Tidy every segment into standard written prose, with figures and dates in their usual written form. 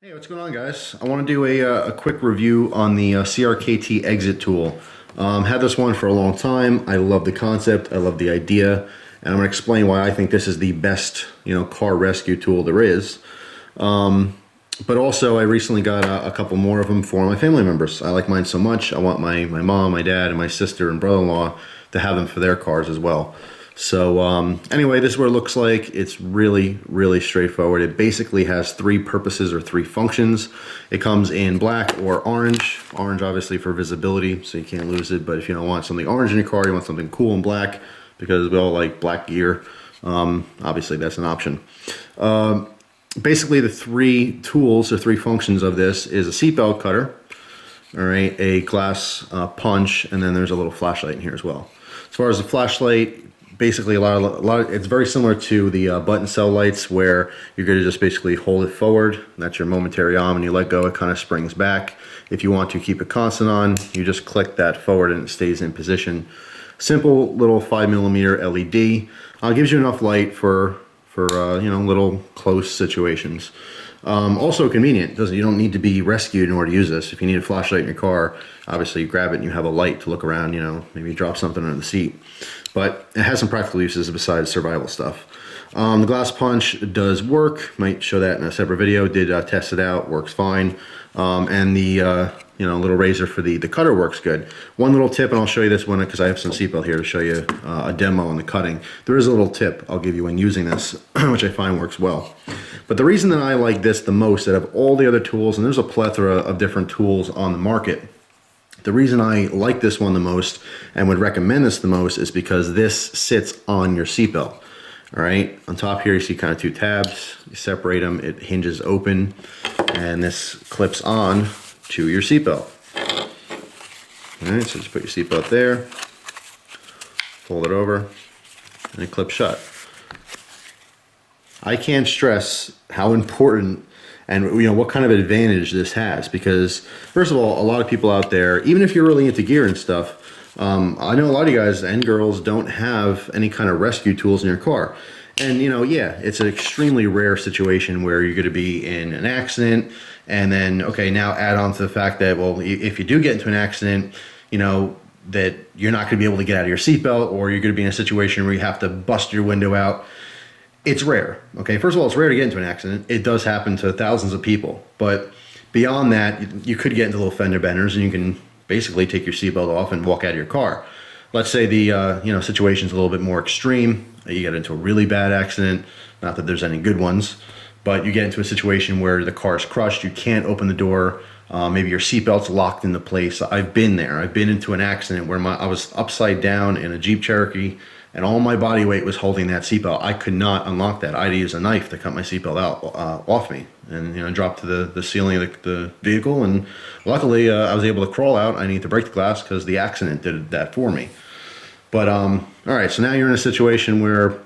Hey, what's going on, guys? I want to do a quick review on the CRKT exit tool. Had this one for a long time. I love the concept. I love the idea. And I'm going to explain why I think this is the best, car rescue tool there is. But also, I recently got a couple more of them for my family members. I like mine so much. I want my mom, my dad, and my sister and brother-in-law to have them for their cars as well. So anyway, this is what it looks like. It's really, really straightforward. It basically has three purposes or three functions. It comes in black or orange. Orange obviously for visibility, so you can't lose it. But if you don't want something orange in your car, you want something cool and black, because we all like black gear. Obviously that's an option. Basically the three tools or three functions of this is a seatbelt cutter, all right, a glass punch, and then there's a little flashlight in here as well. As far as the flashlight, basically it's very similar to the button cell lights, where you're going to just basically hold it forward. That's your momentary on. When you let go, it kind of springs back. If you want to keep it constant on, you just click that forward and it stays in position. Simple little 5mm LED. Gives you enough light for little close situations. Also convenient. You don't need to be rescued in order to use this. If you need a flashlight in your car, obviously you grab it and you have a light to look around, maybe drop something under the seat. But it has some practical uses besides survival stuff. The glass punch does work. Might show that in a separate video. Did test it out, works fine. And the little razor for the cutter works good. One little tip, and I'll show you this one because I have some seatbelt here to show you a demo on the cutting. There is a little tip I'll give you when using this, which I find works well. But the reason that I like this the most out of all the other tools, and there's a plethora of different tools on the market, the reason I like this one the most and would recommend this the most is because this sits on your seatbelt. All right, on top here you see kind of two tabs. You separate them, it hinges open, and this clips on to your seatbelt. All right, so just put your seatbelt there, fold it over, and it clips shut. I can't stress how important and what kind of advantage this has, because first of all, a lot of people out there, even if you're really into gear and stuff, I know a lot of you guys and girls don't have any kind of rescue tools in your car. And yeah, it's an extremely rare situation where you're going to be in an accident, and then okay, now add on to the fact that, well, if you do get into an accident, that you're not going to be able to get out of your seatbelt, or you're going to be in a situation where you have to bust your window out. It's rare. Okay, first of all, it's rare to get into an accident. It does happen to thousands of people, but beyond that, you could get into little fender benders, and you can basically take your seatbelt off and walk out of your car. Let's say the situation's a little bit more extreme. You get into a really bad accident. Not that there's any good ones, but you get into a situation where the car's crushed. You can't open the door. Maybe your seatbelt's locked into place. I've been there. I've been into an accident where I was upside down in a Jeep Cherokee, and all my body weight was holding that seatbelt. I could not unlock that. I had to use a knife to cut my seatbelt out off me, and drop to the ceiling of the vehicle. And luckily, I was able to crawl out. I need to break the glass because the accident did that for me. But all right, so now you're in a situation where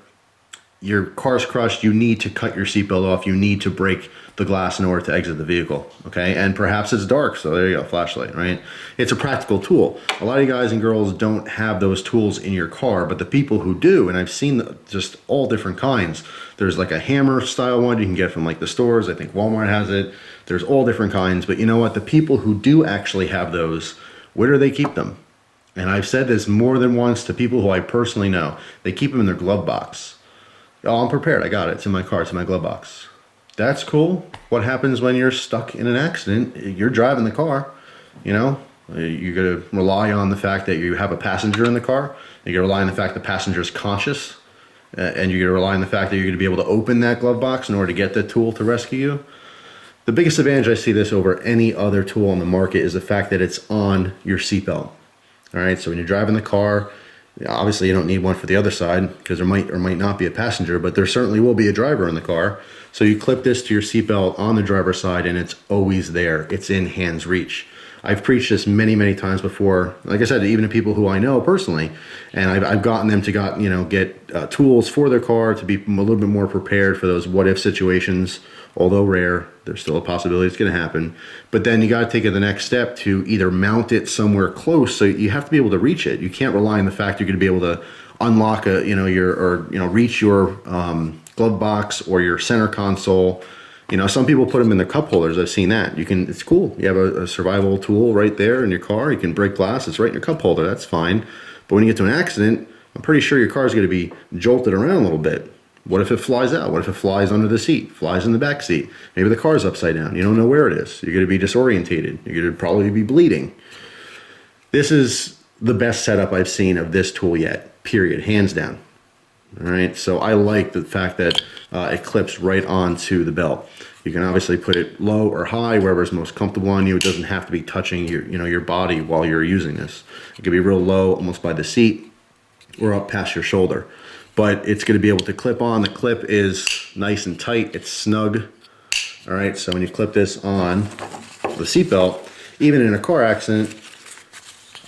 your car's crushed. You need to cut your seatbelt off. You need to break the glass in order to exit the vehicle, okay? And perhaps it's dark, so there you go, flashlight, right? It's a practical tool. A lot of you guys and girls don't have those tools in your car, but the people who do, and I've seen just all different kinds. There's like a hammer style one you can get from like the stores. I think Walmart has it. There's all different kinds, but you know what? The people who do actually have those, where do they keep them? And I've said this more than once to people who I personally know. They keep them in their glove box. Oh, I'm prepared. I got it. It's in my car. It's in my glove box. That's cool. What happens when you're stuck in an accident? You're driving the car, you're going to rely on the fact that you have a passenger in the car. You're going to rely on the fact the passenger is conscious. And you're going to rely on the fact that you're going to be able to open that glove box in order to get the tool to rescue you. The biggest advantage I see this over any other tool on the market is the fact that it's on your seatbelt. All right, so when you're driving the car, obviously you don't need one for the other side because there might or might not be a passenger, but there certainly will be a driver in the car. So you clip this to your seatbelt on the driver's side and it's always there. It's in hand's reach. I've preached this many, many times before. Like I said, even to people who I know personally, and I've gotten them to get tools for their car to be a little bit more prepared for those what-if situations. Although rare, there's still a possibility it's going to happen. But then you got to take it the next step to either mount it somewhere close, so you have to be able to reach it. You can't rely on the fact you're going to be able to unlock reach your glove box or your center console You know, some people put them in their cup holders. I've seen that. It's cool. You have a survival tool right there in your car. You can break glass. It's right in your cup holder. That's fine. But when you get to an accident, I'm pretty sure your car is going to be jolted around a little bit. What if it flies out? What if it flies under the seat, flies in the back seat? Maybe the car's upside down. You don't know where it is. You're going to be disorientated. You're going to probably be bleeding. This is the best setup I've seen of this tool yet, period, hands down. All right, so I like the fact that it clips right onto the belt. You can obviously put it low or high, wherever is most comfortable on you. It doesn't have to be touching your body while you're using this. It can be real low, almost by the seat, or up past your shoulder. But it's going to be able to clip on. The clip is nice and tight. It's snug. All right, so when you clip this on the seatbelt, even in a car accident,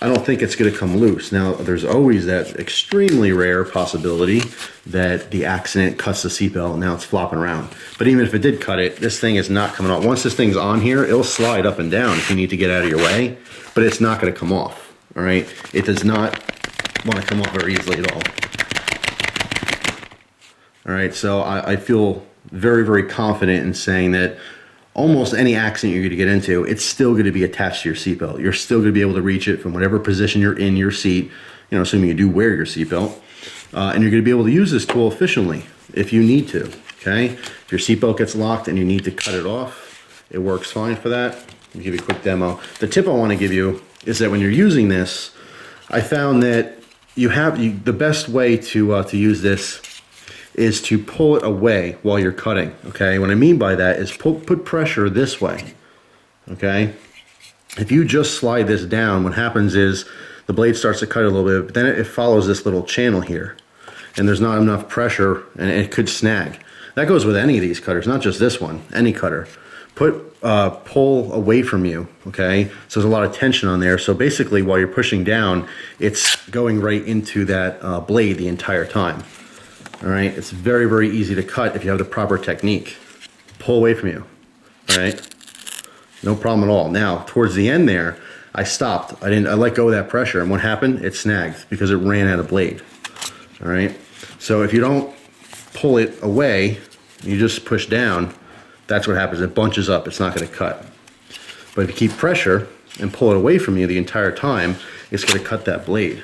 I don't think it's going to come loose. Now, there's always that extremely rare possibility that the accident cuts the seatbelt and now it's flopping around. But even if it did cut it, this thing is not coming off. Once this thing's on here, it'll slide up and down if you need to get out of your way, but it's not going to come off. All right, it does not want to come off very easily at all. All right, so I feel very, very confident in saying that almost any accident you're going to get into, it's still going to be attached to your seatbelt. You're still going to be able to reach it from whatever position you're in your seat, assuming you do wear your seatbelt. And you're going to be able to use this tool efficiently if you need to, okay? If your seatbelt gets locked and you need to cut it off, it works fine for that. Let me give you a quick demo. The tip I want to give you is that when you're using this, I found that the best way to use this is to pull it away while you're cutting, okay? What I mean by that is put pressure this way, okay? If you just slide this down, what happens is the blade starts to cut a little bit, but then it follows this little channel here, and there's not enough pressure, and it could snag. That goes with any of these cutters, not just this one, any cutter. Pull away from you, okay? So there's a lot of tension on there, so basically while you're pushing down, it's going right into that blade the entire time. All right, it's very, very easy to cut if you have the proper technique. Pull away from you, all right? No problem at all. Now, towards the end there, I stopped. I let go of that pressure, and what happened? It snagged because it ran out of blade, all right? So if you don't pull it away, you just push down, that's what happens. It bunches up, it's not gonna cut. But if you keep pressure and pull it away from you the entire time, it's gonna cut that blade.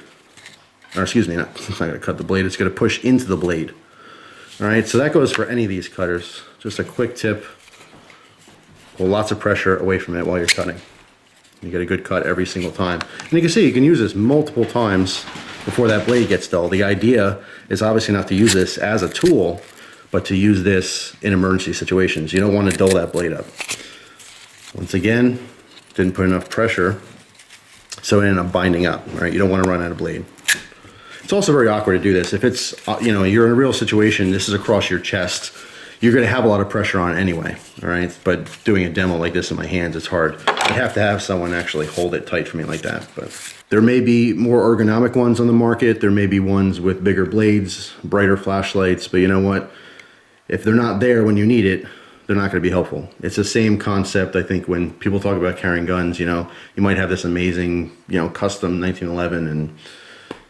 Or excuse me, it's not going to cut the blade, it's going to push into the blade. All right, so that goes for any of these cutters. Just a quick tip, pull lots of pressure away from it while you're cutting. You get a good cut every single time. And you can see you can use this multiple times before that blade gets dull. The idea is obviously not to use this as a tool, but to use this in emergency situations. You don't want to dull that blade up. Once again, didn't put enough pressure, so it ended up binding up, right? You don't want to run out of blade. It's also very awkward to do this. If it's, you're in a real situation, this is across your chest, you're going to have a lot of pressure on it anyway, all right? But doing a demo like this in my hands, it's hard. I have to have someone actually hold it tight for me like that. But there may be more ergonomic ones on the market. There may be ones with bigger blades, brighter flashlights, but you know what? If they're not there when you need it, they're not going to be helpful. It's the same concept, I think, when people talk about carrying guns, you might have this amazing, custom 1911, and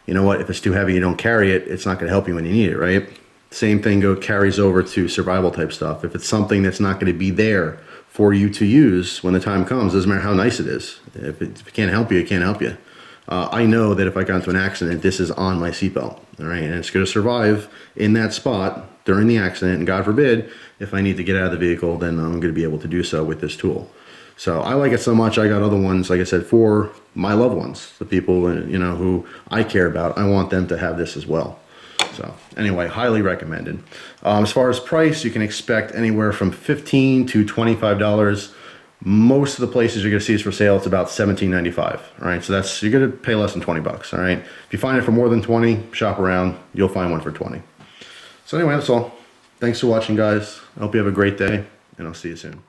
you know what, if it's too heavy, you don't carry it, it's not going to help you when you need it, right? Same thing carries over to survival type stuff. If it's something that's not going to be there for you to use when the time comes, doesn't matter how nice it is. If it can't help you, it can't help you. I know that if I got into an accident, this is on my seatbelt, all right? And it's going to survive in that spot during the accident, and God forbid, if I need to get out of the vehicle, then I'm going to be able to do so with this tool. So I like it so much. I got other ones, like I said, for my loved ones, the people who I care about. I want them to have this as well. So anyway, highly recommended. As far as price, you can expect anywhere from $15 to $25. Most of the places you're going to see is for sale. It's about $17.95. All right, so you're going to pay less than 20 bucks. All right, if you find it for more than 20, shop around. You'll find one for 20. So anyway, that's all. Thanks for watching, guys. I hope you have a great day, and I'll see you soon.